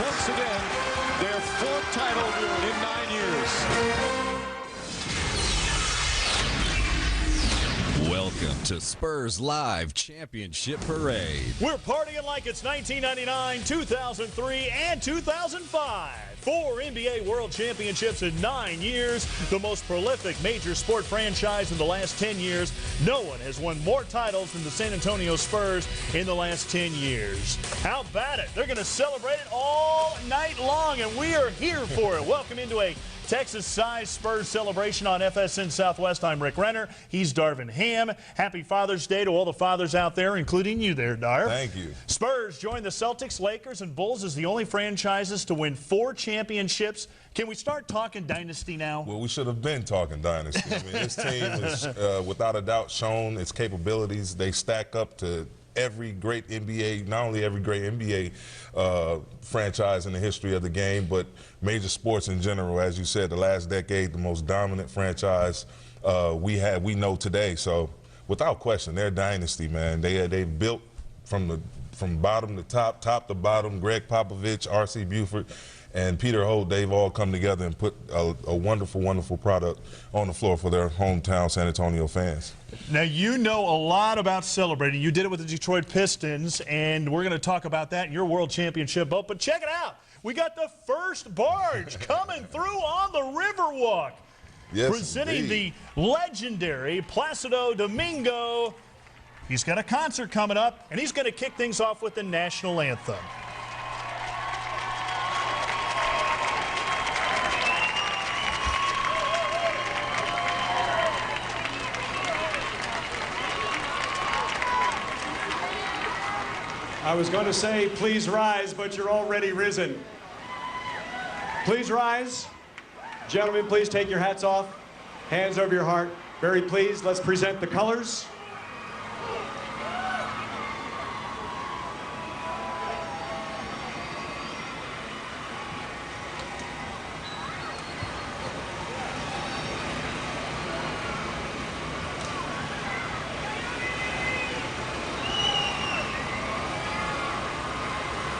once again their fourth title in 9 years. Welcome to Spurs Live Championship Parade. We're partying like it's 1999, 2003, and 2005. 4 NBA World Championships in 9 years. The most prolific major sport franchise in the last 10 years. No one has won more titles than the San Antonio Spurs in the last 10 years. How about it? They're going to celebrate it all night long, and we are here for it. Welcome into a Texas-sized Spurs celebration on FSN Southwest. I'm Rick Renner. He's Darvin Ham. Happy Father's Day to all the fathers out there, including you there, Darv. Thank you. Spurs join the Celtics, Lakers, and Bulls as the only franchises to win 4 championships. Can we start talking dynasty now? Well, we should have been talking dynasty. I mean, this team has, without a doubt, shown its capabilities. They stack up to every great NBA, not only every great NBA franchise in the history of the game, but major sports in general. As you said, the last decade, the most dominant franchise we know today. So, without question, they're a dynasty, man. They built from bottom to top, top to bottom. Greg Popovich, R.C. Buford, and Peter Holt, they've all come together and put a wonderful, wonderful product on the floor for their hometown San Antonio fans. Now, you know a lot about celebrating. You did it with the Detroit Pistons, and we're going to talk about that in your World Championship boat. But check it out. We got the first barge coming through on the Riverwalk. Yes, presenting indeed. the legendary Placido Domingo. He's got a concert coming up, and he's going to kick things off with the national anthem. I was going to say, please rise, but you're already risen. Please rise. Gentlemen, please take your hats off. Hands over your heart. Very pleased. Let's present the colors.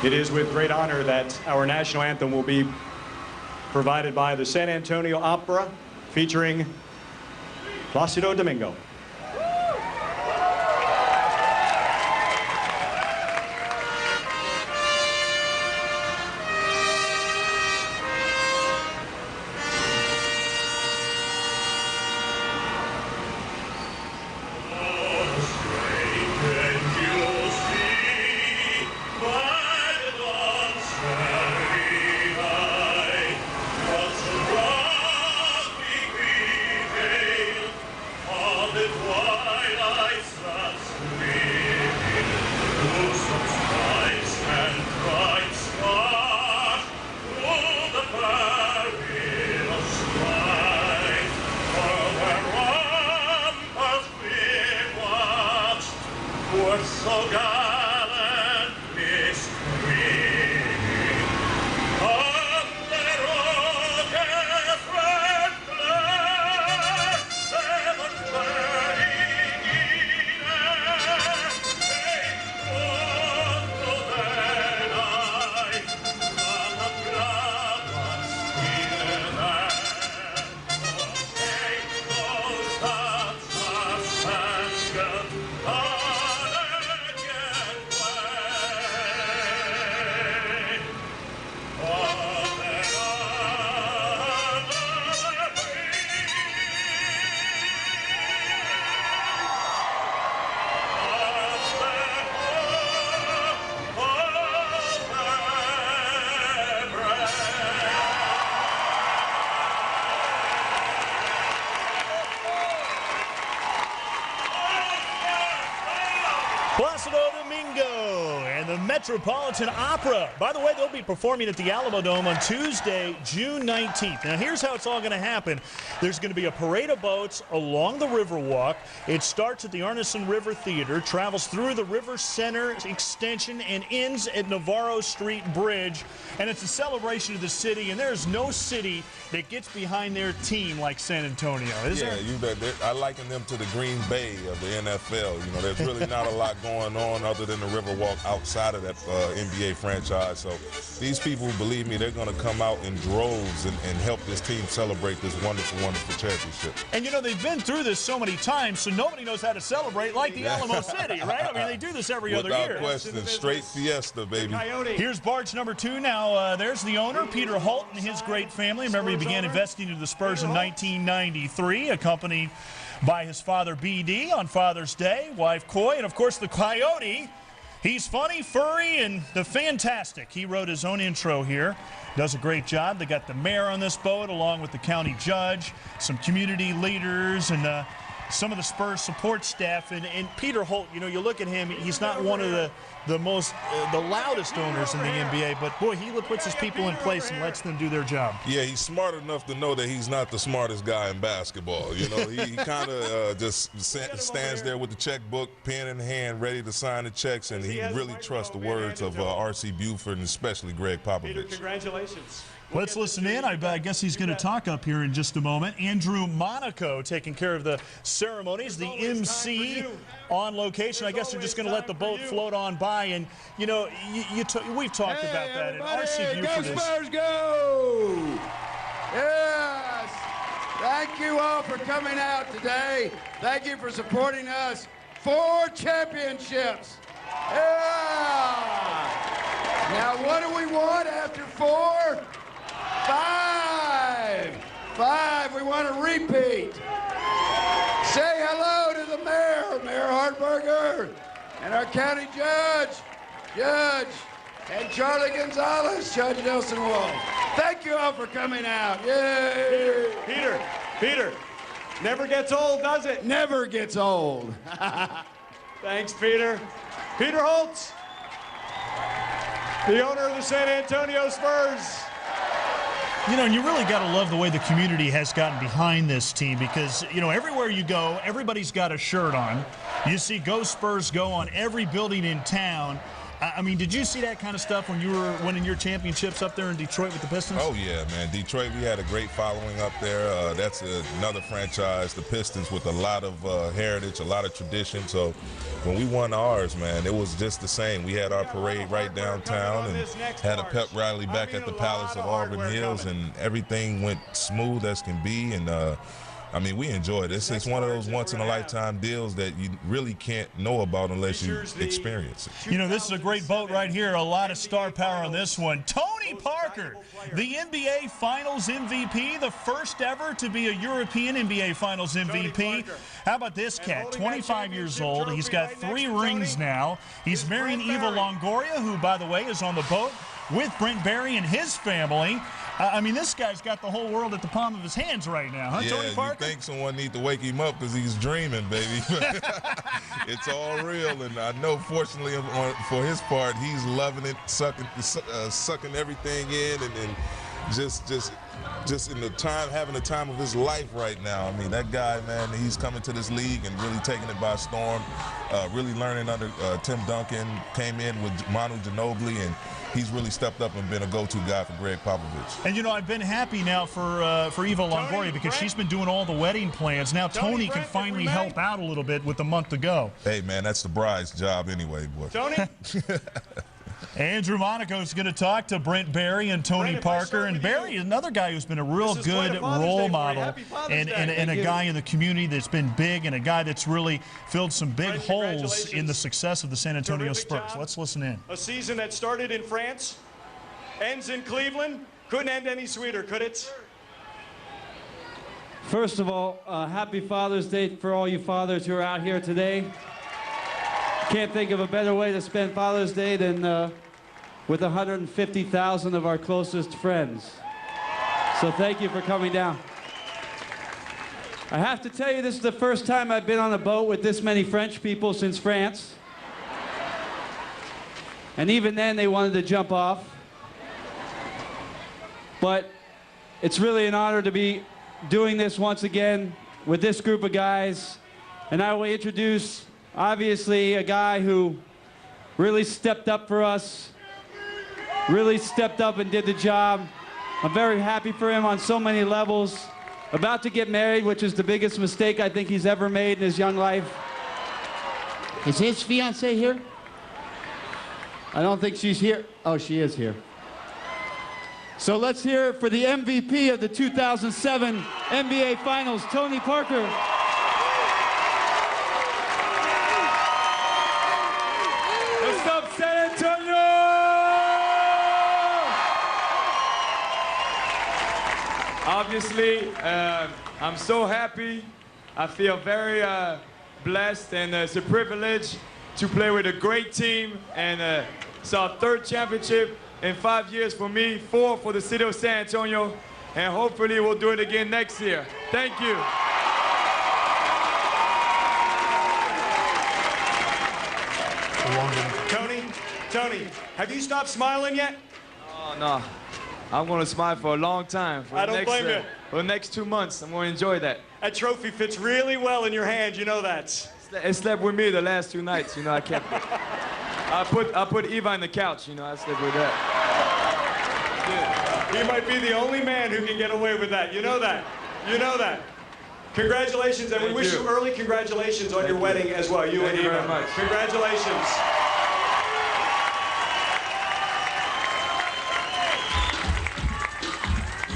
It is with great honor that our national anthem will be provided by the San Antonio Opera, featuring Placido Domingo. So gallant this spring, on the rocket friendly, 7 burning in air, take on to the night, from the flowers in there, take those hearts and go. Placido Domingo and the Metropolitan Opera. By the way, they'll be performing at the Alamo Dome on Tuesday, June 19th. Now, here's how it's all going to happen. There's going to be a parade of boats along the Riverwalk. It starts at the Arneson River Theater, travels through the River Center extension, and ends at Navarro Street Bridge. And it's a celebration of the city, and there's no city that gets behind their team like San Antonio, is there? Yeah, you bet. I liken them to the Green Bay of the NFL. You know, there's really not a lot going on other than the Riverwalk outside outside of that NBA franchise. So these people, believe me, they're going to come out in droves and help this team celebrate this wonderful, wonderful championship. And, you know, they've been through this so many times, so nobody knows how to celebrate like the Alamo City, right? I mean, they do this every other year. Without question, straight fiesta, baby. Here's barge number 2 now. There's the owner, Peter Holt, and his great family. Remember, he began investing into the Spurs in 1993, accompanied by his father, B.D., on Father's Day, wife, Coy, and, of course, the Coyote. He's funny, furry, and the fantastic. He wrote his own intro here. Does a great job. They got the mayor on this boat, along with the county judge, some community leaders, and some of the Spurs support staff. And Peter Holt, you know, you look at him, he's not one of the loudest owners in the NBA, but boy, he puts his people in place and lets them do their job. Yeah, he's smart enough to know that he's not the smartest guy in basketball. You know, he kind of just stands there with the checkbook, pen in hand, ready to sign the checks, and he really trusts the words of R.C. Buford and especially Greg Popovich. Peter, congratulations. Let's listen in. I guess he's going to talk up here in just a moment. Andrew Monaco taking care of the ceremonies, the MC on location. I guess they're just going to let the boat float on by. And, you know, we've talked about that. And R.C. Buford Go Spurs, go! Yes! Thank you all for coming out today. Thank you for supporting us. 4 championships. Yeah! Now, what do we want after 4? 5. We want to repeat. Say hello to the mayor, Mayor Hartberger, and our county judge, and Charlie Gonzalez, Judge Nelson Wall. Thank you all for coming out. Yay! Peter, never gets old, does it? Never gets old. Thanks, Peter. Peter Holt, the owner of the San Antonio Spurs. You know, and you really got to love the way the community has gotten behind this team because, you know, everywhere you go, everybody's got a shirt on. You see Go Spurs Go on every building in town. I mean, did you see that kind of stuff when you were winning your championships up there in Detroit with the Pistons? Oh, yeah, man. Detroit, we had a great following up there. That's another franchise, the Pistons, with a lot of heritage, a lot of tradition. So when we won ours, man, it was just the same. We had our parade right downtown and had a pep rally back at the Palace of Auburn Hills, and everything went smooth as can be. And I mean, we enjoyed it. It's one of those once-in-a-lifetime deals that you really can't know about unless you experience it. You know, this is a great boat right here. A lot of star power on this one. Tony Parker, the NBA Finals MVP, the first ever to be a European NBA Finals MVP. How about this cat? 25 years old. He's got 3 rings now. He's marrying Eva Longoria, who, by the way, is on the boat with Brent Barry and his family. I mean, this guy's got the whole world at the palm of his hands right now, huh, yeah, Tony Parker? You think someone need to wake him up because he's dreaming, baby. It's all real, and I know, fortunately, for his part, he's loving it, sucking everything in, and just in the time, having the time of his life right now. I mean, that guy, man, he's coming to this league and really taking it by storm, really learning under Tim Duncan, came in with Manu Ginobili, and he's really stepped up and been a go-to guy for Greg Popovich. And, you know, I've been happy now for Eva Longoria because she's been doing all the wedding plans. Now Tony can finally help out a little bit with a month to go. Hey, man, that's the bride's job anyway, boy. Tony? Andrew Monaco is going to talk to Brent Barry and Tony Parker. And Barry is another guy who's been a real good role model and a guy in the community that's been big and a guy that's really filled some big holes in the success of the San Antonio Spurs. Let's listen in. A season that started in France, ends in Cleveland. Couldn't end any sweeter, could it? First of all, happy Father's Day for all you fathers who are out here today. Can't think of a better way to spend Father's Day than with 150,000 of our closest friends. So thank you for coming down. I have to tell you, this is the first time I've been on a boat with this many French people since France. And even then, they wanted to jump off. But it's really an honor to be doing this once again with this group of guys. And I will introduce, obviously, a guy who really stepped up for us, really stepped up and did the job. I'm very happy for him on so many levels. About to get married, which is the biggest mistake I think he's ever made in his young life. Is his fiancée here? I don't think she's here. Oh, she is here. So let's hear it for the MVP of the 2007 NBA Finals, Tony Parker. What's up, San Antonio? Obviously, I'm so happy. I feel very blessed, and it's a privilege to play with a great team. And it's our 3rd championship in 5 years for me, 4 for the city of San Antonio, and hopefully we'll do it again next year. Thank you. Tony, have you stopped smiling yet? Oh, no. I'm going to smile for a long time. I don't blame you. For the next 2 months, I'm going to enjoy that. That trophy fits really well in your hand, you know that. It slept with me the last 2 nights, you know, I kept it. I put Eva on the couch, you know, I slept with that. Yeah. You might be the only man who can get away with that. You know that. You know that. Congratulations, and we wish you early congratulations on your wedding as well. You and Eva. Thank you very much. Congratulations.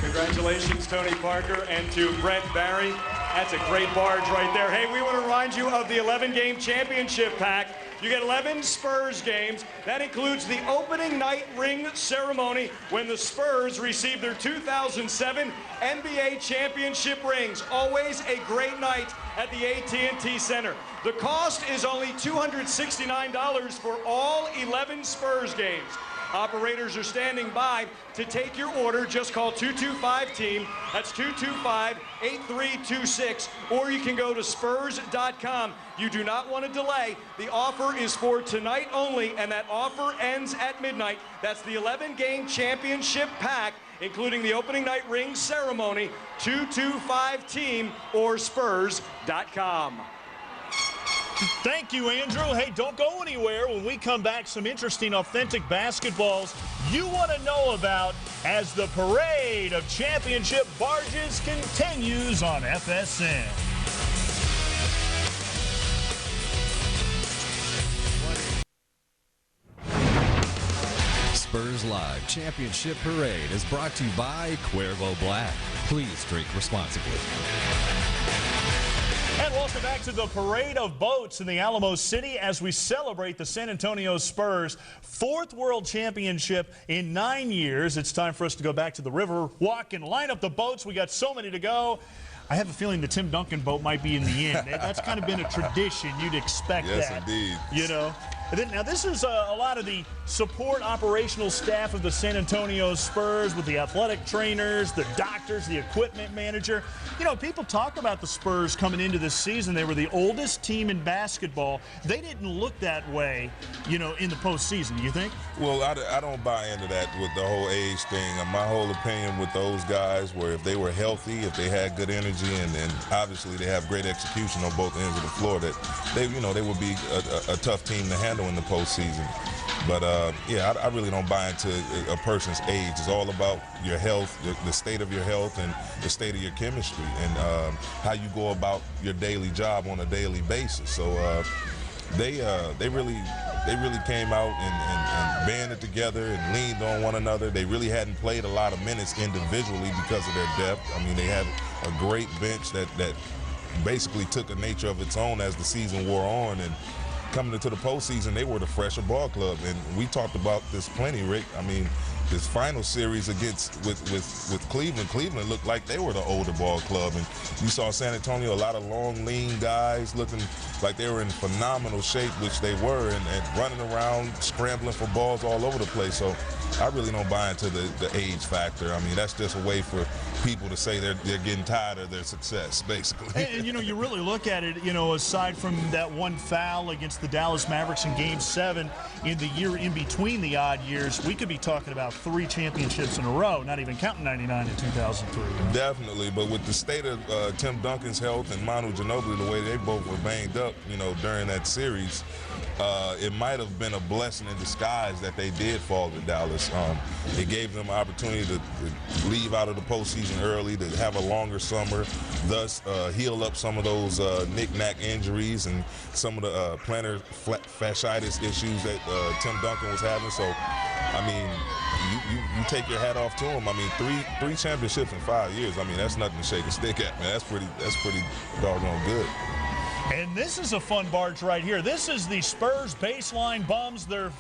Congratulations, Tony Parker, and to Brent Barry. That's a great barge right there. Hey, we want to remind you of the 11-game championship pack. You get 11 Spurs games. That includes the opening night ring ceremony when the Spurs received their 2007 NBA championship rings. Always a great night at the AT&T Center. The cost is only $269 for all 11 Spurs games. Operators are standing by to take your order. Just call 225-TEAM. That's 225-8326. Or you can go to Spurs.com. You do not want to delay. The offer is for tonight only, and that offer ends at midnight. That's the 11-game championship pack, including the opening night ring ceremony. 225-TEAM or Spurs.com. Thank you, Andrew. Hey, don't go anywhere. When we come back, some interesting, authentic basketballs you want to know about as the parade of championship barges continues on FSN. Spurs Live Championship Parade is brought to you by Cuervo Black. Please drink responsibly. And welcome back to the Parade of Boats in the Alamo City as we celebrate the San Antonio Spurs' 4th World Championship in 9 years. It's time for us to go back to the Riverwalk and line up the boats. We got so many to go. I have a feeling the Tim Duncan boat might be in the end. That's kind of been a tradition. You'd expect that. Yes, indeed. You know. And then, now, this is a lot of the support operational staff of the San Antonio Spurs with the athletic trainers, the doctors, the equipment manager. You know, people talk about the Spurs coming into this season. They were the oldest team in basketball. They didn't look that way, you know, in the postseason, you think? Well, I don't buy into that with the whole age thing. My whole opinion with those guys were if they were healthy, if they had good energy, and obviously they have great execution on both ends of the floor, that they would be a tough team to handle in the postseason. But yeah, I really don't buy into a person's age. It's all about your health, the state of your health, and the state of your chemistry, and how you go about your daily job on a daily basis. So they really came out and banded together and leaned on one another. They really hadn't played a lot of minutes individually because of their depth. I mean, they had a great bench that basically took a nature of its own as the season wore on, and coming into the postseason, they were the fresher ball club. And we talked about this plenty, Rick. I mean, this final series with Cleveland, Cleveland looked like they were the older ball club. And you saw San Antonio, a lot of long, lean guys looking like they were in phenomenal shape, which they were, and running around, scrambling for balls all over the place. So I really don't buy into the age factor. I mean, that's just a way for people to say they're getting tired of their success, basically. And you know, you really look at it, you know, aside from that one foul against the Dallas Mavericks in Game 7, in the year in between the odd years, we could be talking about 3 championships in a row, not even counting 99 and 2003. Definitely, but with the state of Tim Duncan's health and Manu Ginobili, the way they both were banged up, you know, during that series, it might have been a blessing in disguise that they did fall to Dallas. It gave them an opportunity to leave out of the postseason early, to have a longer summer, thus heal up some of those knick-knack injuries and some of the plantar fasciitis issues that Tim Duncan was having. So, I mean, you take your hat off to him. I mean, three championships in 5 years. I mean, that's nothing to shake a stick at, man. That's pretty doggone good. And this is a fun barge right here. This is the Spurs baseline bums. They're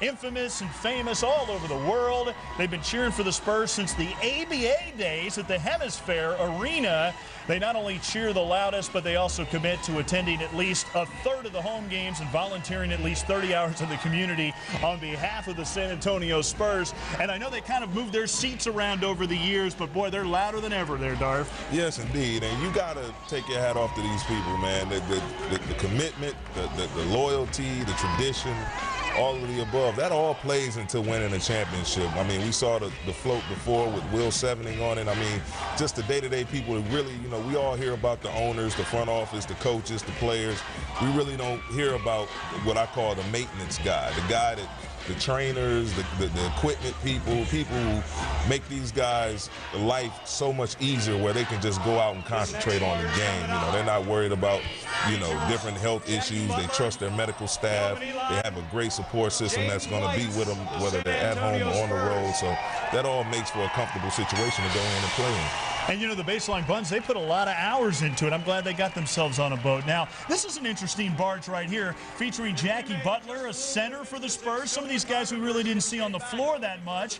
infamous and famous all over the world. They've been cheering for the Spurs since the ABA days at the Hemisphere Arena. They not only cheer the loudest, but they also commit to attending at least a third of the home games and volunteering at least 30 hours in the community on behalf of the San Antonio Spurs. And I know they kind of moved their seats around over the years, but boy, they're louder than ever there, Darv. Yes, indeed. And you got to take your hat off to these people, man. The commitment, the loyalty, the tradition, all of the above, that all plays into winning a championship. I mean, we saw the float before with Will Sevening on it. I mean, just the day-to-day people that really, you know, we all hear about the owners, the front office, the coaches, the players. We really don't hear about what I call the maintenance guy, the guy that the trainers, the equipment people who make these guys' life so much easier where they can just go out and concentrate on the game. You know, they're not worried about, you know, different health issues. They trust their medical staff. They have a great support system that's going to be with them, whether they're at home or on the road. So that all makes for a comfortable situation to go in and play in. And, you know, the baseline buns, they put a lot of hours into it. I'm glad they got themselves on a boat. Now, this is an interesting barge right here featuring Jackie Butler, a center for the Spurs. Some of these guys we really didn't see on the floor that much.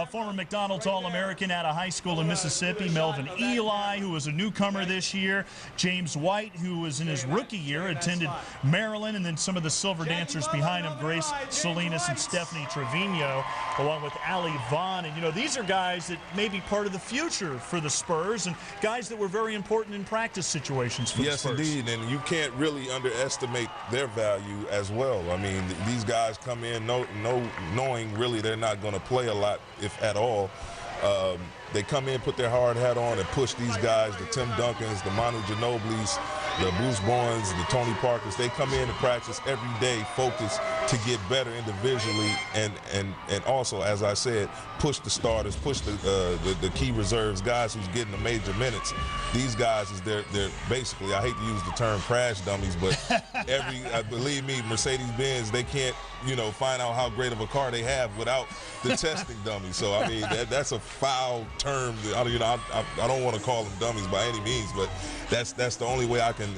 Former McDonald's All-American out of high school in Mississippi. Melvin Eli, who was a newcomer this year. James White, who was in his rookie year, attended Maryland. And then some of the silver dancers behind him, Grace Salinas and Stephanie Trevino, along with Ali Vaughn. And, you know, these are guys that may be part of the future for the Spurs. And guys that were very important in practice situations for the Spurs. Yes, indeed, and you can't really underestimate their value as well. I mean, these guys come in knowing really they're not going to play a lot, if at all. They come in, put their hard hat on, and push these guys, the Tim Duncans, the Manu Ginobilis, the Bruce Bournes, the Tony Parkers. They come in and practice every day, focused to get better individually, and also, as I said, push the starters, push the key reserves, guys who's getting the major minutes. These guys they're basically, I hate to use the term crash dummies, but believe me, Mercedes-Benz, they can't, you know, find out how great of a car they have without the testing dummies. So I mean, that's a foul term. You know, I don't want to call them dummies by any means, but that's the only way I can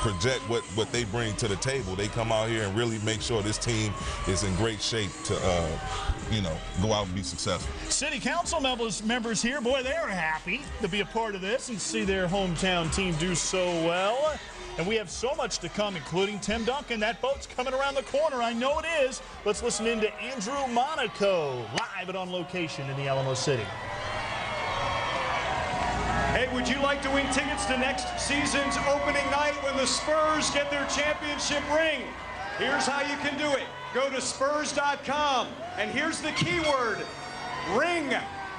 project what they bring to the table. They come out here and really make sure this team is in great shape to you know, go out and be successful. City Council members here, boy, they are happy to be a part of this and see their hometown team do so well. And we have so much to come, including Tim Duncan. That boat's coming around the corner. I know it is. Let's listen in to Andrew Monaco, live and on location in the Alamo City. Hey, would you like to win tickets to next season's opening night when the Spurs get their championship ring? Here's how you can do it. Go to Spurs.com, and here's the keyword, ring.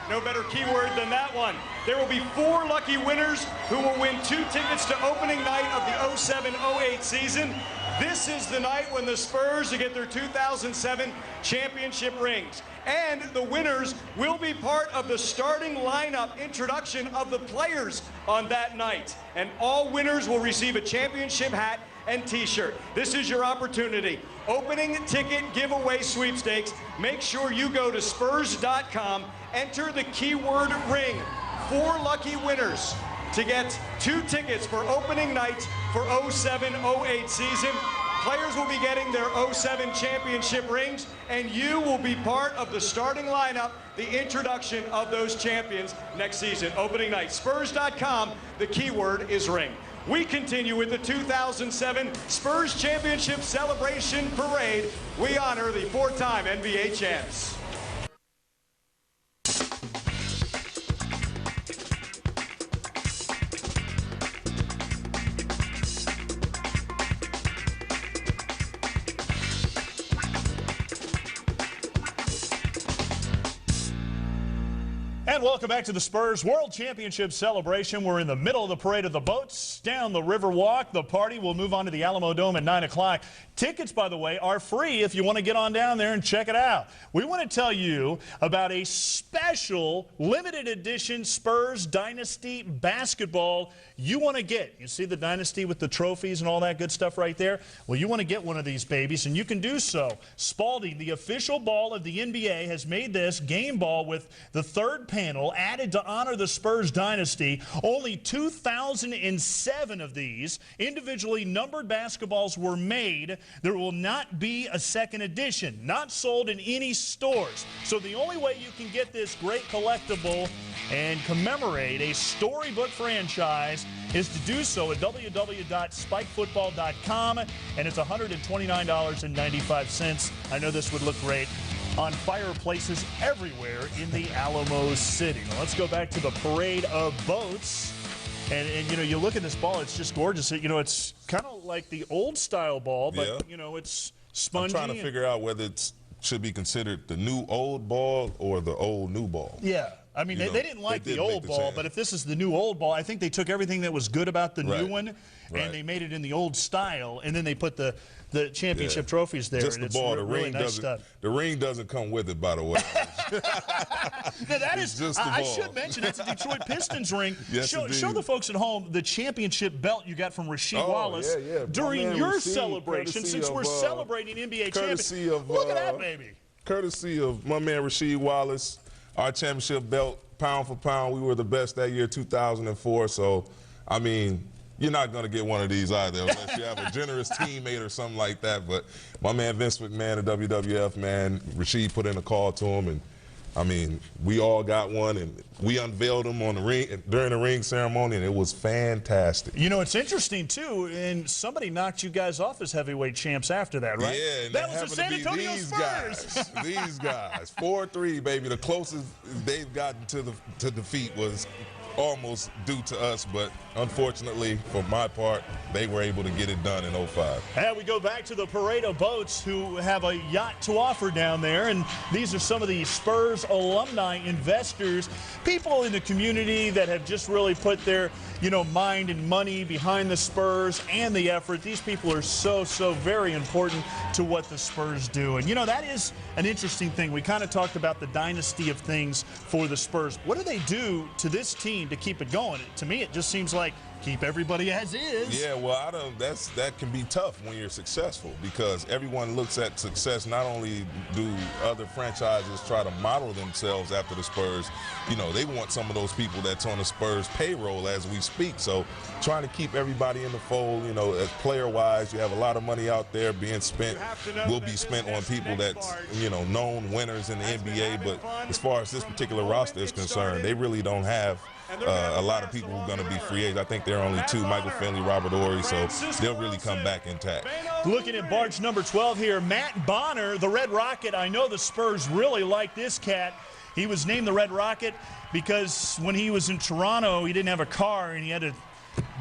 No better keyword than that one. There will be 4 lucky winners who will win 2 tickets to opening night of the 07-08 season. This is the night when the Spurs get their 2007 championship rings. And the winners will be part of the starting lineup introduction of the players on that night. And all winners will receive a championship hat and t-shirt. This is your opportunity. Opening ticket giveaway sweepstakes. Make sure you go to Spurs.com, enter the keyword ring. 4 lucky winners to get 2 tickets for opening night for 07-08 season. Players will be getting their 07 championship rings, and you will be part of the starting lineup, the introduction of those champions next season. Opening night, Spurs.com, the keyword is ring. We continue with the 2007 Spurs Championship Celebration Parade. We honor the 4-time NBA champs. And welcome back to the Spurs World Championship celebration. We're in the middle of the parade of the boats down the Riverwalk. The party will move on to the Alamo Dome at 9 o'clock. Tickets, by the way, are free if you want to get on down there and check it out. We want to tell you about a special limited edition Spurs Dynasty basketball you want to get. You see the Dynasty with the trophies and all that good stuff right there? Well, you want to get one of these babies, and you can do so. Spalding, the official ball of the NBA, has made this game ball with the third panel added to honor the Spurs Dynasty. Only 2,007 of these individually numbered basketballs were made. There will not be a second edition, not sold in any stores. So the only way you can get this great collectible and commemorate a storybook franchise is to do so at www.spikefootball.com, and it's $129.95. I know this would look great on fireplaces everywhere in the Alamo City. Now let's go back to the parade of boats. And you know, you look at this ball, it's just gorgeous. You know, it's kind of like the old style ball, but, you know, it's spongy. I'm trying to figure out whether it should be considered the new old ball or the old new ball. Yeah. I mean, they didn't like the old ball, but if this is the new old ball, I think they took everything that was good about the new one and they made it in the old style, and then they put the championship trophies there. Just and the ball. The really ring nice doesn't. stuff. The ring doesn't come with it, by the way. Now that is just the ball. I should mention that's a Detroit Pistons ring. Yes, show the folks at home the championship belt you got from Rasheed Wallace during your Rasheed, celebration. Since we're celebrating NBA championships, look at that baby. Courtesy of my man Rasheed Wallace, our championship belt, pound for pound, we were the best that year, 2004. So, I mean, you're not going to get one of these either unless you have a generous teammate or something like that. But my man Vince McMahon, the WWF, man, Rasheed put in a call to him, and I mean, we all got one, and we unveiled them on the ring during the ring ceremony, and it was fantastic. You know, it's interesting too, and somebody knocked you guys off as heavyweight champs after that, right? Yeah, and that was the San Antonio Spurs. These guys, 4-3, baby. The closest they've gotten to defeat was almost due to us, but unfortunately, for my part, they were able to get it done in 05. And we go back to the parade of boats who have a yacht to offer down there, and these are some of the Spurs alumni investors, people in the community that have just really put their, you know, mind and money behind the Spurs and the effort. These people are so very important to what the Spurs do. And, you know, that is an interesting thing. We kind of talked about the dynasty of things for the Spurs. What do they do to this team to keep it going? To me, it just seems like keep everybody as is. Yeah, well, that can be tough when you're successful, because everyone looks at success. Not only do other franchises try to model themselves after the Spurs, you know, they want some of those people that's on the Spurs payroll as we speak. So trying to keep everybody in the fold, you know, as player-wise, you have a lot of money out there being spent, will be spent on people that's, you know, known winners in the NBA. But as far as this particular roster is concerned, they really don't have a lot of people who are going to be free agents. I think there are only two, Michael Finley, Robert Horry, so they'll really come back intact. Looking at barge number 12 here, Matt Bonner, the Red Rocket. I know the Spurs really like this cat. He was named the Red Rocket because when he was in Toronto, he didn't have a car, and he had to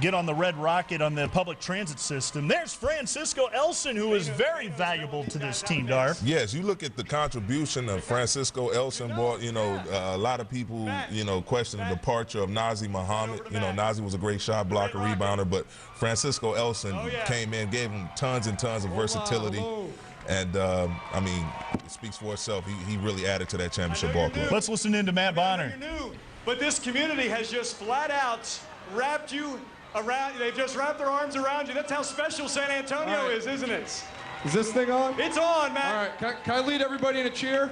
get on the Red Rocket on the public transit system. There's Francisco Elson, who is very valuable to this team, Dar. Yes, you look at the contribution of Francisco Elson. You know, a lot of people, you know, question the departure of Nazi Muhammad. You know, Nazi was a great shot blocker, rebounder, but Francisco Elson came in, gave him tons and tons of versatility. And, I mean, it speaks for itself. He really added to that championship ball club. Let's listen in to Matt Bonner. But this community has just flat out wrapped you around. They've just wrapped their arms around you. That's how special San Antonio is, isn't it? Is this thing on? It's on, man. All right, can I lead everybody in a cheer?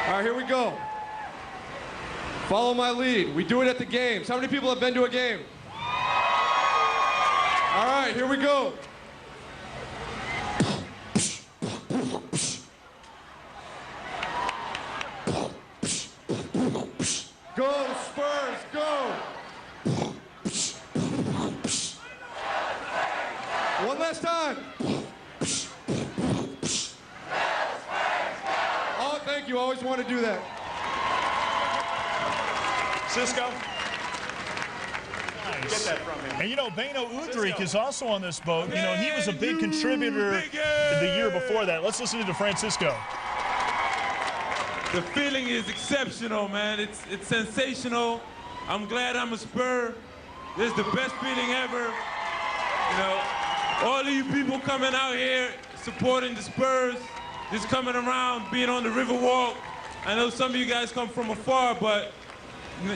All right, here we go. Follow my lead. We do it at the games. How many people have been to a game? All right, here we go. Go, Spurs, go! One last time. Oh, thank you. I always want to do that. Cisco. Nice. Get that from him. And you know, Beno Udrich is also on this boat. You know, he was a big contributor the year before that. Let's listen to Francisco. The feeling is exceptional, man. It's sensational. I'm glad I'm a Spur. This is the best feeling ever. You know, all of you people coming out here supporting the Spurs, just coming around, being on the Riverwalk. I know some of you guys come from afar, but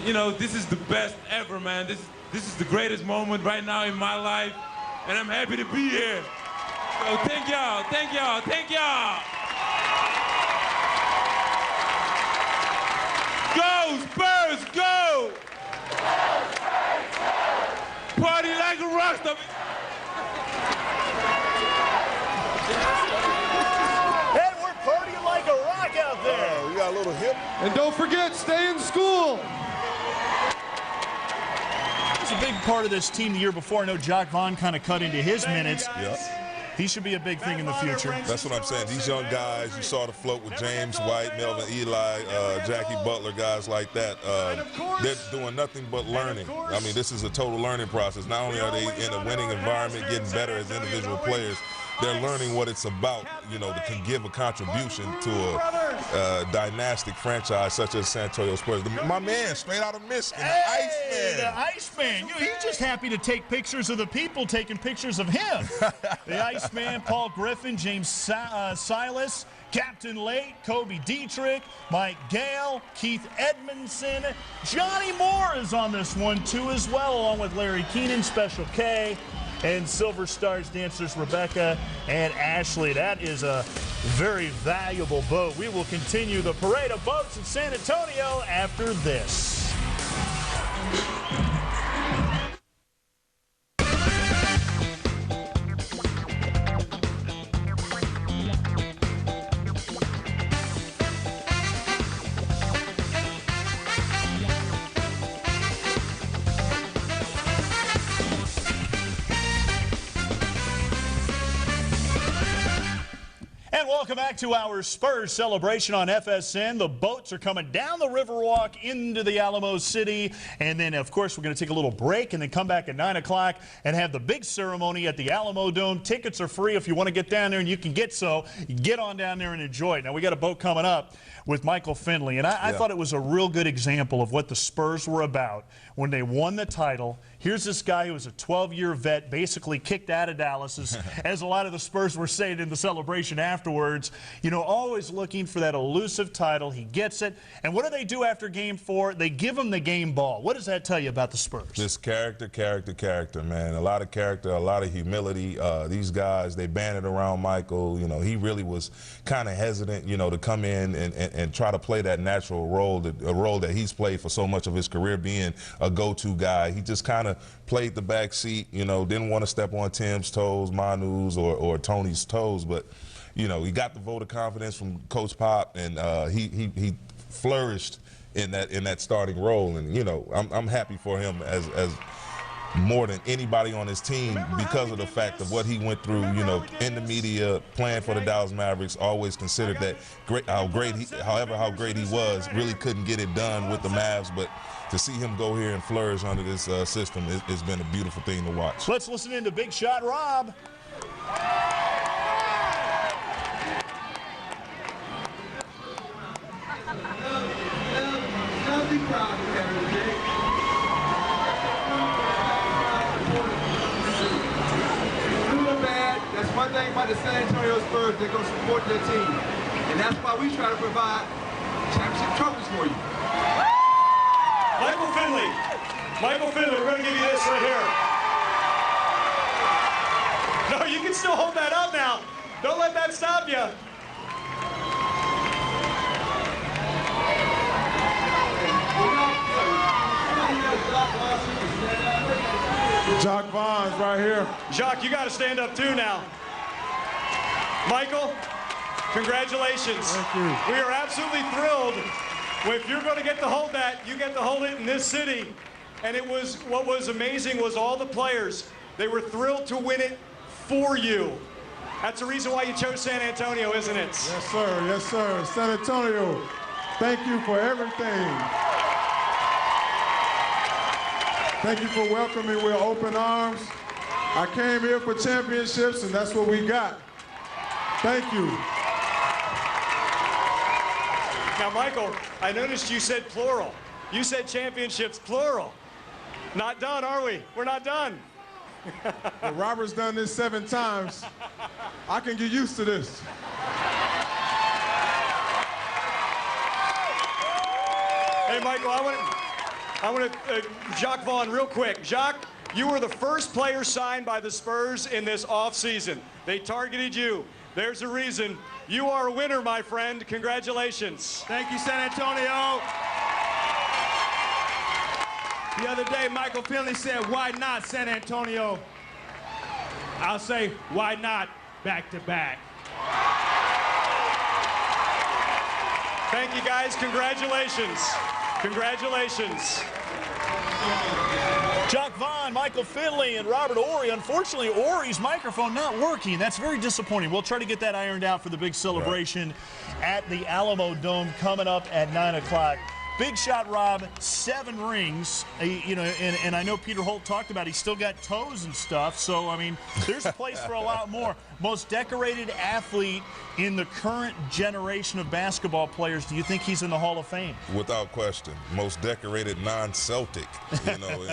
you know, this is the best ever, man. This is the greatest moment right now in my life, and I'm happy to be here. So thank y'all, thank y'all, thank y'all. Go, Spurs, go! Party like a rock star. And we're partying like a rock out there. We got a little hip. And don't forget, stay in school. It's a big part of this team the year before. I know Jock Vaughn kind of cut into his minutes. Yep. He should be a big thing in the future. That's what I'm saying. These young guys, you saw the float with James White, Melvin Ely, Jackie Butler, guys like that. They're doing nothing but learning. I mean, this is a total learning process. Not only are they in a winning environment, getting better as individual players, they're learning what it's about, you know, to give a contribution to a dynastic franchise such as San Antonio Spurs. My man, straight out of Michigan, the Iceman. The Iceman. You know, he's just happy to take pictures of the people taking pictures of him. The Iceman, Paul Griffin, James Silas, Captain Late, Kobe Dietrich, Mike Gale, Keith Edmondson. Johnny Moore is on this one, too, as well, along with Larry Keenan, Special K, and Silver Stars dancers Rebecca and Ashley. That is a very valuable boat. We will continue the parade of boats in San Antonio after this. Welcome back to our Spurs celebration on FSN. The boats are coming down the Riverwalk into the Alamo City. And then, of course, we're going to take a little break and then come back at 9 o'clock and have the big ceremony at the Alamo Dome. Tickets are free if you want to get down there, and you can get so. Get on down there and enjoy it. Now, we got a boat coming up with Michael Finley. And I thought it was a real good example of what the Spurs were about when they won the title. Here's this guy who was a 12-year vet, basically kicked out of Dallas, as a lot of the Spurs were saying in the celebration afterwards. You know, always looking for that elusive title. He gets it. And what do they do after Game 4? They give him the game ball. What does that tell you about the Spurs? Just character, man. A lot of character, a lot of humility. These guys, they banded around Michael. You know, he really was kind of hesitant, you know, to come in and try to play that natural role, a role that he's played for so much of his career, being a go-to guy. He just kind of played the back seat, you know, didn't want to step on Tim's toes, Manu's, or Tony's toes, but, you know, he got the vote of confidence from Coach Pop, and he flourished in that starting role. And, you know, I'm happy for him as more than anybody on his team because of the fact of what he went through, you know, in the media, playing for the Dallas Mavericks, always considered that how great he was, really couldn't get it done with the Mavs, but to see him go here and flourish under this system, it's been a beautiful thing to watch. Let's listen into Big Shot Rob. That's one thing about the San Antonio Spurs, they're going to support their team. And that's why we try to provide championship trophies for you. Michael Finley, we're going to give you this right here. No, you can still hold that up now. Don't let that stop you. Jock Vaughn's right here. Jock, you got to stand up too now. Michael, congratulations. Thank you. We are absolutely thrilled. If you're going to get to hold that, you get to hold it in this city. And what was amazing was all the players, they were thrilled to win it for you. That's the reason why you chose San Antonio, isn't it? Yes, sir. Yes, sir. San Antonio, thank you for everything. Thank you for welcoming me with open arms. I came here for championships, and that's what we got. Thank you. Now, Michael, I noticed you said plural. You said championships, plural. Not done, are we? We're not done. Well, Robert's done this 7 times. I can get used to this. Hey, Michael, I want to Jacques Vaughn, real quick. Jacques, you were the first player signed by the Spurs in this offseason. They targeted you. There's a reason. You are a winner, my friend. Congratulations. Thank you, San Antonio. The other day, Michael Finley said, why not San Antonio? I'll say, why not back-to-back? Thank you, guys. Congratulations. Congratulations. Jacques Vaughn, Michael Finley, and Robert Horry. Unfortunately, Horry's microphone not working. That's very disappointing. We'll try to get that ironed out for the big celebration at the Alamo Dome coming up at 9 o'clock. Big shot, Rob, 7 rings. You know, and I know Peter Holt talked about he's still got toes and stuff. So, I mean, there's a place for a lot more. Most decorated athlete in the current generation of basketball players. Do you think he's in the Hall of Fame? Without question. Most decorated non-Celtic, you know,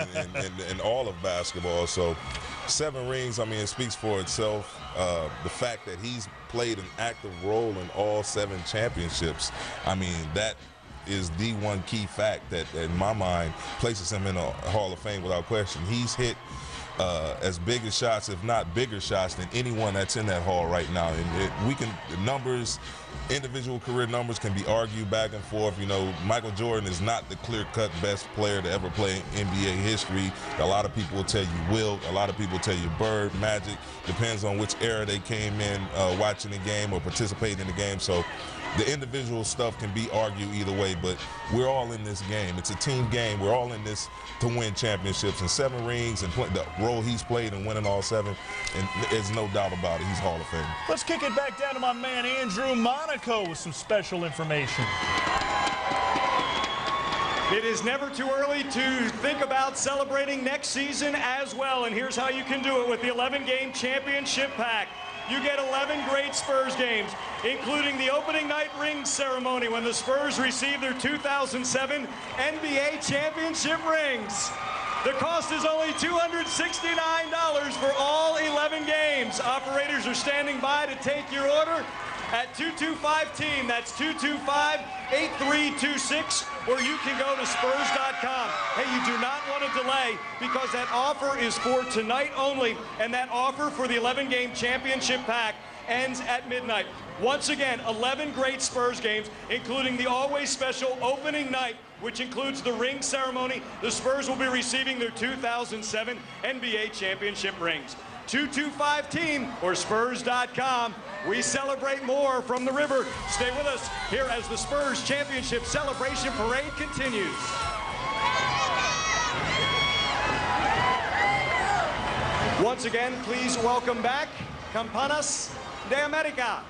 in all of basketball. So 7 rings, I mean, it speaks for itself. The fact that he's played an active role in all 7 championships, I mean, that is the one key fact that, in my mind, places him in the Hall of Fame without question. He's hit as big as shots, if not bigger shots, than anyone that's in that hall right now. And the numbers, individual career numbers can be argued back and forth. You know, Michael Jordan is not the clear-cut best player to ever play in NBA history. A lot of people will tell you Wilt. A lot of people tell you Bird, Magic. Depends on which era they came in watching the game or participating in the game. So the individual stuff can be argued either way, but we're all in this game. It's a team game. We're all in this to win championships. And 7 rings and the role he's played in winning all 7, and there's no doubt about it. He's Hall of Fame. Let's kick it back down to my man Andrew Monaco with some special information. It is never too early to think about celebrating next season as well, and here's how you can do it with the 11-game championship pack. You get 11 great Spurs games, including the opening night ring ceremony when the Spurs received their 2007 NBA championship rings. The cost is only $269 for all 11 games. Operators are standing by to take your order at 225-TEAM. That's 225-8326, or you can go to Spurs.com. Hey, you do not want to delay because that offer is for tonight only, and that offer for the 11-game championship pack ends at midnight. Once again, 11 great Spurs games, including the always special opening night, which includes the ring ceremony. The Spurs will be receiving their 2007 NBA championship rings. 225-TEAM or Spurs.com. We celebrate more from the river. Stay with us here as the Spurs Championship Celebration Parade continues. Once again, please welcome back Campanas de America.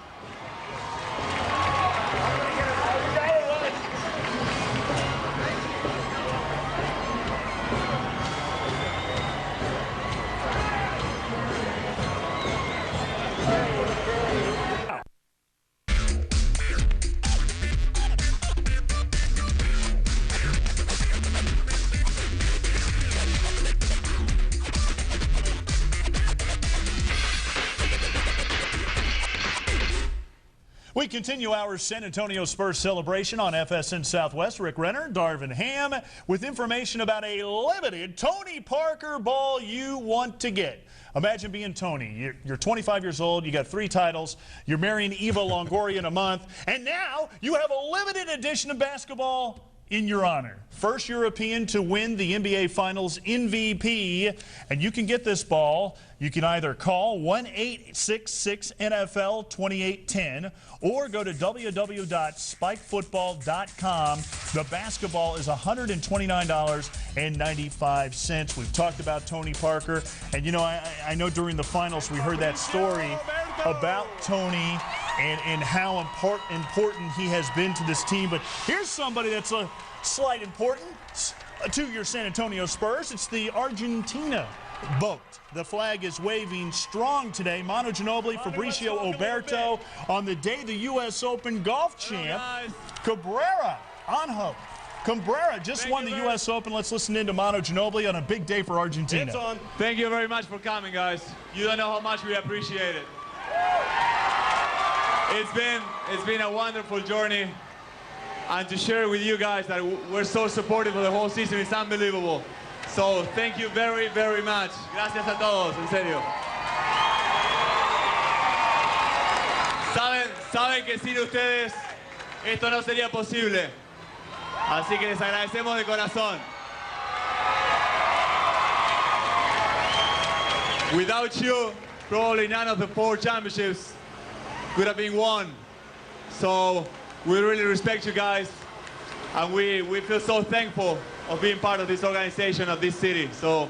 We continue our San Antonio Spurs celebration on FSN Southwest. Rick Renner, Darvin Ham, with information about a limited Tony Parker ball you want to get. Imagine being Tony. You're 25 years old, you got 3 titles, you're marrying Eva Longoria in a month, and now you have a limited edition of basketball in your honor. First European to win the NBA Finals MVP, and you can get this ball. You can either call 1-866-NFL-2810 or go to www.spikefootball.com. The basketball is $129.95. We've talked about Tony Parker, and you know, I know during the finals we heard that story about Tony and how important he has been to this team. But here's somebody that's a slight importance. to your San Antonio Spurs. It's the Argentina boat. The flag is waving strong today. Manu Ginobili, Fabricio Oberto on the day the U.S. Open golf champ. Cabrera, Anjo. Cabrera just won the U.S. Open. Let's listen in to Manu Ginobili on a big day for Argentina. It's on. Thank you very much for coming, guys. You don't know how much we appreciate it. It's been a wonderful journey, and to share with you guys that we're so supportive of the whole season is unbelievable. So thank you very, very much. Gracias a todos, en serio. Saben que sin ustedes esto no sería posible. Así que les agradecemos de corazón. Without you, probably none of the 4 championships could have been won. So we really respect you guys, and we feel so thankful of being part of this organization, of this city. So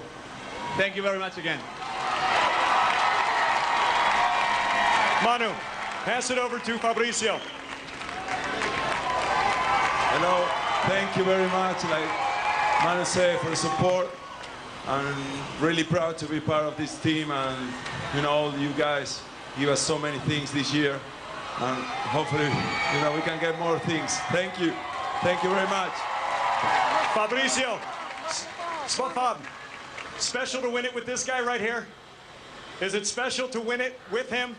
thank you very much again. Manu, pass it over to Fabricio. Hello, thank you very much, like Manu said, for the support. I'm really proud to be part of this team, and all you guys give us so many things this year, and hopefully we can get more things. Thank you very much. Fabricio, Fab, special to win it with this guy right here? Is it special to win it with him?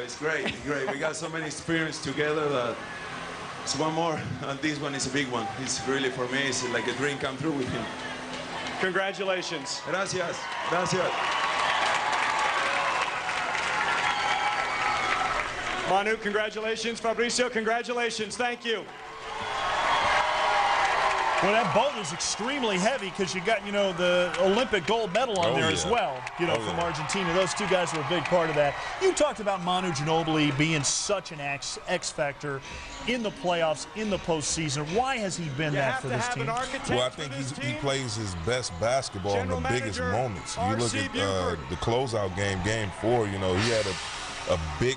It's great. We got so many experience together that it's one more, and this one is a big one. It's really, for me, it's like a dream come true with him. Congratulations. Gracias. Manu, congratulations. Fabricio, congratulations. Thank you. Well, that boat is extremely heavy because you got, the Olympic gold medal on there as well, from Argentina. Those two guys were a big part of that. You talked about Manu Ginobili being such an X factor in the playoffs, in the postseason. Why has he been that for this team? Well, I think he plays his best basketball in the biggest moments. You look at the closeout game 4, he had a big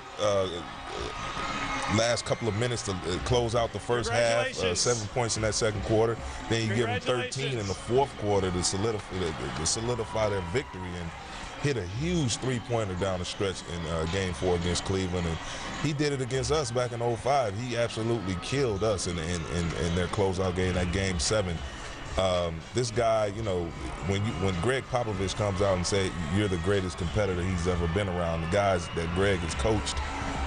last couple of minutes to close out the first half, 7 points in that second quarter. Then you give them 13 in the fourth quarter to solidify their victory, and hit a huge three-pointer down the stretch in Game 4 against Cleveland. And he did it against us back in 05. He absolutely killed us in their closeout game, that Game 7. This guy, when Greg Popovich comes out and say you're the greatest competitor he's ever been around, the guys that Greg has coached,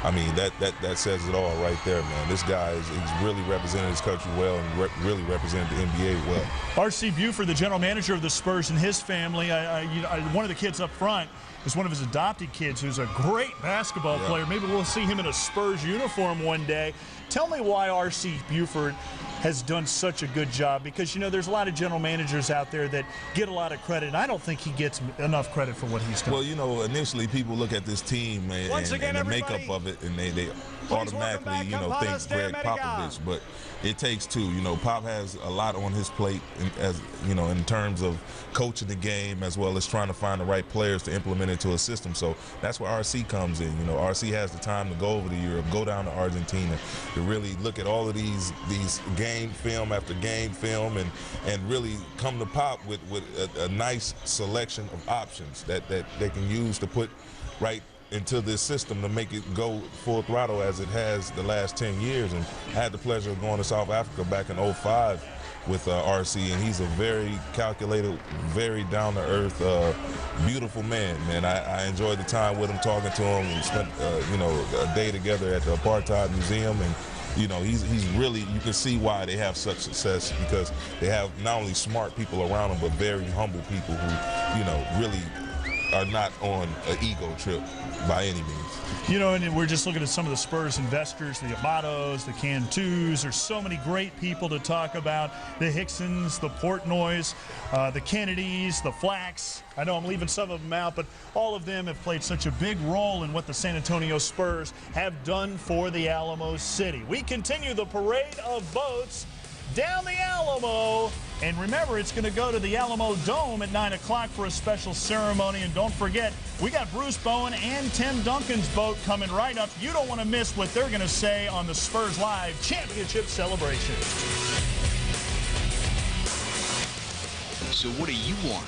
I mean, that says it all right there, man. This guy he's really represented his country well and really represented the NBA well. R.C. Buford, the general manager of the Spurs, and his family, one of the kids up front is one of his adopted kids who's a great basketball player. Maybe we'll see him in a Spurs uniform one day. Tell me why R.C. Buford has done such a good job, because there's a lot of general managers out there that get a lot of credit, and I don't think he gets enough credit for what he's done. Well, initially people look at this team and the makeup of it, and they automatically think Greg Popovich, but it takes two. Pop has a lot on his plate, in terms of coaching the game as well as trying to find the right players to implement into a system. So that's where RC comes in. RC has the time to go over to Europe, go down to Argentina, to really look at all of these game film after game film, and really come to Pop with a nice selection of options that they can use to put right into this system to make it go full throttle as it has the last 10 years. And I had the pleasure of going to South Africa back in 05 with RC, and he's a very calculated, very down-to-earth, beautiful man. I enjoyed the time with him, talking to him, and spent a day together at the Apartheid Museum, and he's really, you can see why they have such success, because they have not only smart people around them, but very humble people who really are not on an ego trip by any means. And we're just looking at some of the Spurs investors, the Amados, the Cantus. There's so many great people to talk about. The Hicksons, the Portnoys, the Kennedys, the Flacks. I know I'm leaving some of them out, but all of them have played such a big role in what the San Antonio Spurs have done for the Alamo City. We continue the parade of boats down the Alamo. And remember, it's going to go to the Alamo Dome at 9 o'clock for a special ceremony. And don't forget, we got Bruce Bowen and Tim Duncan's boat coming right up. You don't want to miss what they're going to say on the Spurs Live Championship celebration. So what do you want?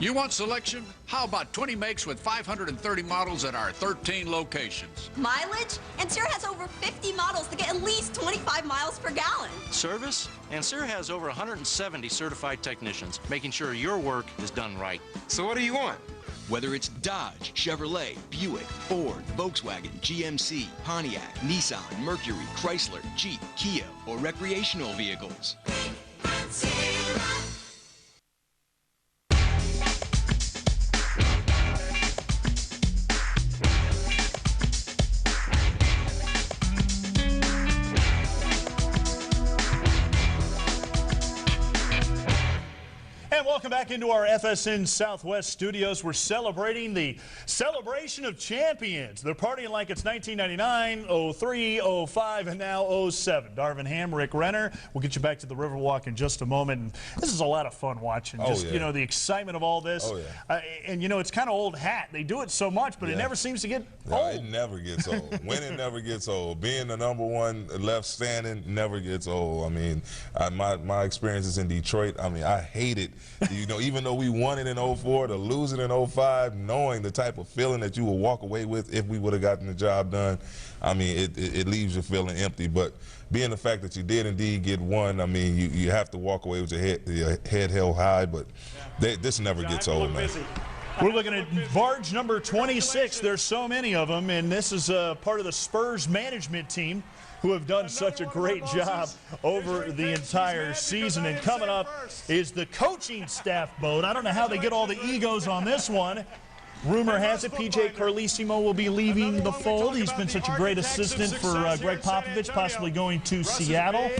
You want selection? How about 20 makes with 530 models at our 13 locations? Mileage? Ansura has over 50 models to get at least 25 miles per gallon. Service? Ansura has over 170 certified technicians, making sure your work is done right. So what do you want? Whether it's Dodge, Chevrolet, Buick, Ford, Volkswagen, GMC, Pontiac, Nissan, Mercury, Chrysler, Jeep, Kia, or recreational vehicles. Welcome back into our FSN Southwest studios. We're celebrating the Celebration of Champions. They're partying like it's 1999, 03, 05, and now 07. Darvin Ham, Rick Renner. We'll get you back to the Riverwalk in just a moment. And this is a lot of fun watching. Just, you know, the excitement of all this. And, you know, it's kind of old hat. They do it so much, but it never seems to get old. It never gets old. Winning never gets old. Being the #1 left standing never gets old. I mean, my experiences in Detroit, I mean, I hate it. You know, even though we won it in 04, to lose it in 05, knowing the type of feeling that you will walk away with if we would have gotten the job done, I mean, it leaves you feeling empty. But being the fact that you did indeed get one, I mean, you have to walk away with your head held high. But this never gets old, man. We're looking at barge number 26. There's so many of them, and this is part of the Spurs management team, who have done such a great job over the entire season. And coming up is the coaching staff boat. I don't know how they get all the egos on this one. Rumor has it P.J. Carlesimo will be leaving the fold. He's been such a great assistant for Greg Popovich, possibly going to Seattle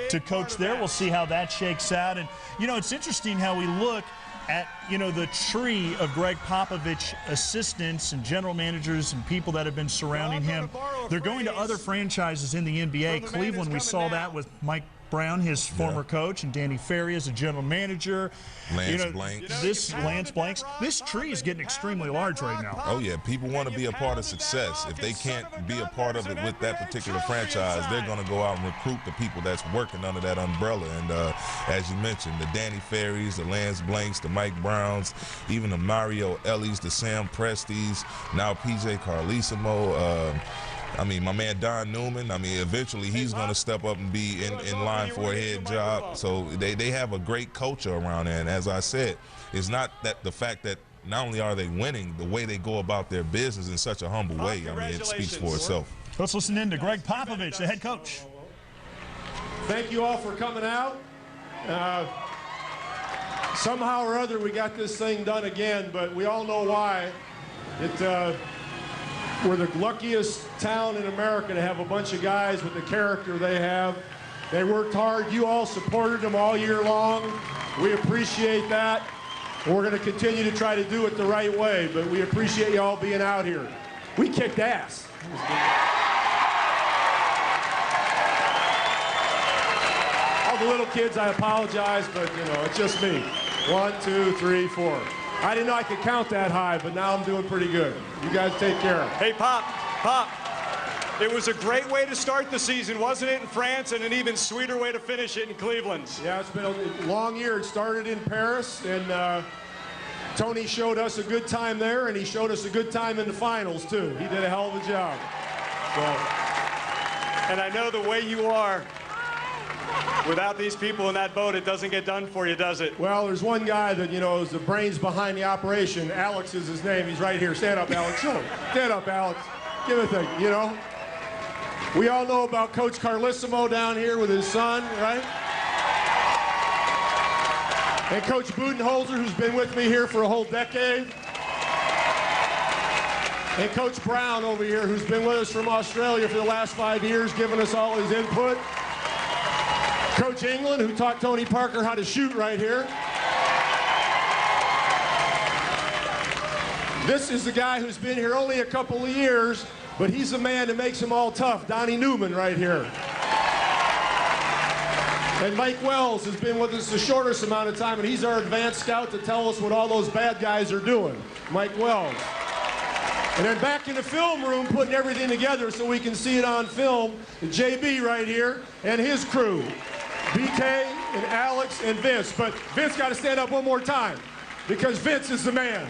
to coach there. We'll see how that shakes out. And, you know, it's interesting how we look at, you know, the tree of Greg Popovich assistants and general managers and people that have been surrounding him. They're going to other franchises in the NBA. Cleveland, we saw that with Mike Brown, his former coach, and Danny Ferry as a general manager. Lance Blanks. Lance Blanks. This tree is getting extremely large right now. Oh, yeah. People want to be a part of success. If they can't be a part of it with that particular franchise, they're going to go out and recruit the people that's working under that umbrella. And as you mentioned, the Danny Ferries, the Lance Blanks, the Mike Browns, even the Mario Ellies, the Sam Presties, now P.J. Carlesimo, I mean, my man Don Newman, I mean, eventually he's going to step up and be in line for a head job. So they have a great culture around there. And as I said, it's not that the fact that not only are they winning, the way they go about their business in such a humble way, I mean, it speaks for itself. Let's listen in to Greg Popovich, the head coach. Thank you all for coming out. Somehow or other, we got this thing done again, but we all know why. We're the luckiest town in America to have a bunch of guys with the character they have. They worked hard. You all supported them all year long. We appreciate that. We're going to continue to try to do it the right way, but we appreciate you all being out here. We kicked ass. All the little kids, I apologize, but, you know, it's just me. 1, 2, 3, 4. I didn't know I could count that high, but now I'm doing pretty good. You guys take care. Hey, Pop, it was a great way to start the season, wasn't it, in France, and an even sweeter way to finish it in Cleveland? Yeah, it's been a long year. It started in Paris, and Tony showed us a good time there, and he showed us a good time in the finals, too. He did a hell of a job. So, and I know the way you are. Without these people in that boat, it doesn't get done for you, does it? Well, there's one guy that, you know, is the brains behind the operation. Alex is his name. He's right here. Stand up, Alex. Show him. Stand up, Alex. Give it a thing, you know. We all know about Coach Carlesimo down here with his son, right? And Coach Budenholzer, who's been with me here for a whole decade. And Coach Brown over here, who's been with us from Australia for the last 5 years, giving us all his input. Coach England, who taught Tony Parker how to shoot right here. This is the guy who's been here only a couple of years, but he's the man that makes them all tough, Donnie Newman right here. And Mike Wells has been with us the shortest amount of time, and he's our advanced scout to tell us what all those bad guys are doing, Mike Wells. And then back in the film room, putting everything together so we can see it on film, JB right here and his crew. BK, and Alex and Vince, but Vince got to stand up one more time because Vince is the man.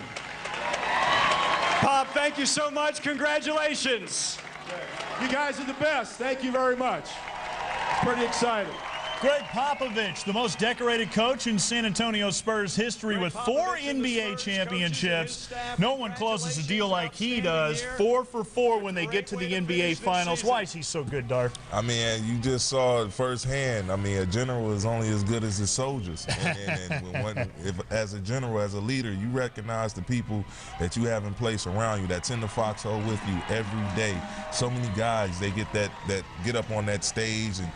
Pop, thank you so much. Congratulations. You guys are the best. Thank you very much. Pretty excited. Greg Popovich, the most decorated coach in San Antonio Spurs history with 4 NBA championships. No one closes a deal like he does. 4 for 4 when they get to the NBA Finals. Why is he so good, Darth? I mean, you just saw it firsthand. I mean, a general is only as good as his soldiers. As a general, as a leader, you recognize the people that you have in place around you that's in the foxhole with you every day. So many guys, they get that get up on that stage and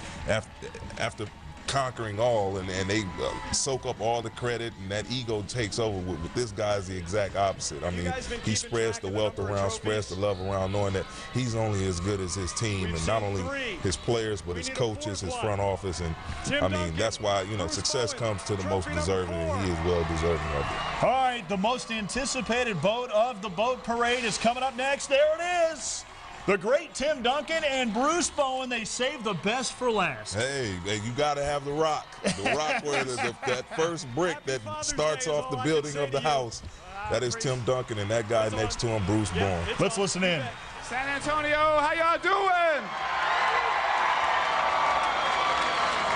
after conquering all, and they soak up all the credit, and that ego takes over. With this guy's the exact opposite. I mean, he spreads the wealth around, spreads the love around, knowing that he's only as good as his team, and not only his players, but his coaches, his front office, and I mean, that's why, you know, success comes to the most deserving, and he is well deserving of it. All right, the most anticipated boat of the boat parade is coming up next. There it is. The great Tim Duncan and Bruce Bowen, they saved the best for last. Hey, you got to have the rock. The rock where that first brick that starts off the building of the house. That is Tim Duncan, and that guy next to him, Bruce Bowen. Let's listen in. San Antonio, how y'all doing?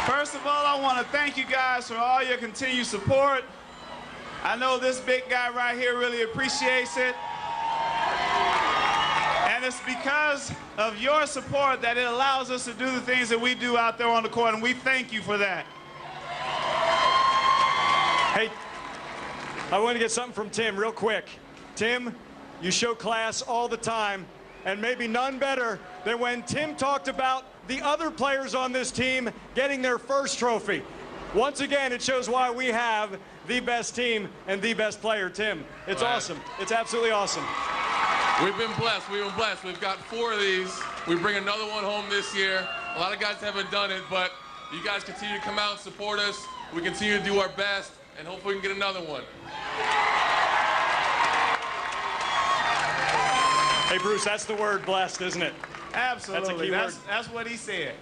First of all, I want to thank you guys for all your continued support. I know this big guy right here really appreciates it. And it's because of your support that it allows us to do the things that we do out there on the court, and we thank you for that. Hey, I want to get something from Tim real quick. Tim, you show class all the time, and maybe none better than when Tim talked about the other players on this team getting their first trophy. Once again, it shows why we have the best team and the best player, Tim. It's awesome. It's absolutely awesome. We've been blessed. We've been blessed. We've got 4 of these. We bring another one home this year. A lot of guys haven't done it, but you guys continue to come out and support us. We continue to do our best, and hopefully we can get another one. Hey, Bruce, that's the word blessed, isn't it? Absolutely. That's a key word. That's what he said.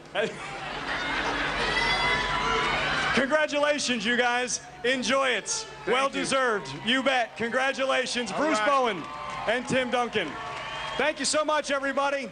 Congratulations, you guys. Enjoy it. Well deserved. You bet. Congratulations, Bruce Bowen and Tim Duncan. Thank you so much, everybody.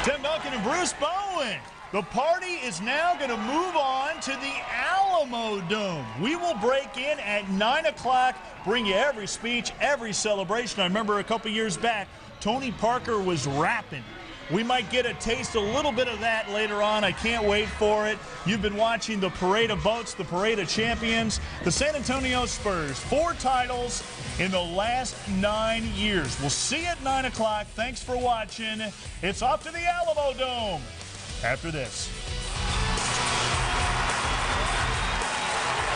Tim Duncan and Bruce Bowen. The party is now going to move on to the Alamo Dome. We will break in at 9 o'clock, bring you every speech, every celebration. I remember a couple years back, Tony Parker was rapping. We might get a taste, a little bit of that later on. I can't wait for it. You've been watching the Parade of Boats, the Parade of Champions. The San Antonio Spurs, 4 titles in the last 9 years. We'll see you at 9 o'clock. Thanks for watching. It's off to the Alamo Dome after this.